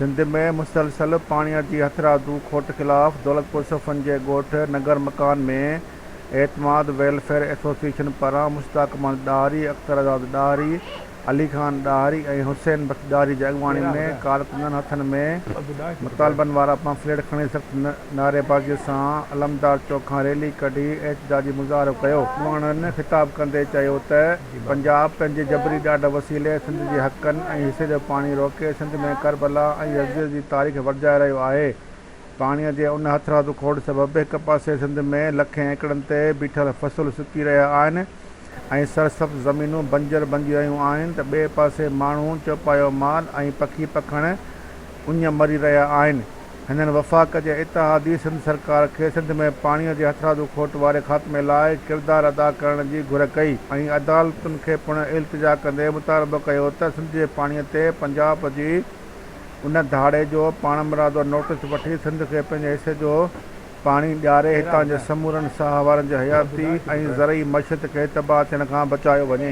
सिंध में मुसलसल पाणीअ जी हथरादू खोट ख़िलाफ़ दौलतपुर सफ़न जे ॻोठ नगर मकान में एतमाद वेलफेयर एसोसिएशन पारां मुश्ताक अहमद ॾाहरी, अख्तर आज़ाद ॾाहरी, अली खान ॾाहरी ऐं हुसैन बख्श ॾाहरी जी अॻवानी में कारकुननि हथनि में मुतालबनि वारा पम्फलेट खणी सख़्त नारेबाज़ीअ सां अलमदार चौक खां रैली कढी एहतजाजी मुज़ाहिरो कयो। माण्हुनि ख़िताब कंदे चयो त पंजाब पंहिंजे जबरी ॾाढ वसीले सिंध जे हक़नि ऐं हिसे जो पाणी रोके सिंध में करबला ऐं यज़ीद जी तारीख़ वरजाए रहियो आहे। पाणीअ जे उन हथरादू खोड़ सबबि हिक पासे सिंध में लखें एकड़नि ते बीठल फ़सुल सुकी रहिया आहिनि ऐं सरसब्ज़ ज़मीनूं बंजर बणिजी रहियूं आहिनि त ॿिए पासे माण्हू चौपायो माल ऐं पखी पखण उञ मरी रहिया आहिनि। हिननि वफ़ाक़ जे इतिहादी सिंध सरकार खे सिंध में पाणीअ जे हथरादू खोट वारे ख़ात्मे लाइ किरदारु अदा करण जी घुर कई ऐं अदालतुनि खे पिणु इल्तिजा कंदे मुतालबो कयो त सिंध जे पाणीअ ते पंजाब जी उन धाड़े जो पाण मुरादो नोटिस वठी सिंध खे पंहिंजे हिसे जो पाणी ॾियारे हितां जे समूरनि साहवारनि जी हयाती ऐं ज़रई मइशत खे तबाह थियण खां बचायो वञे।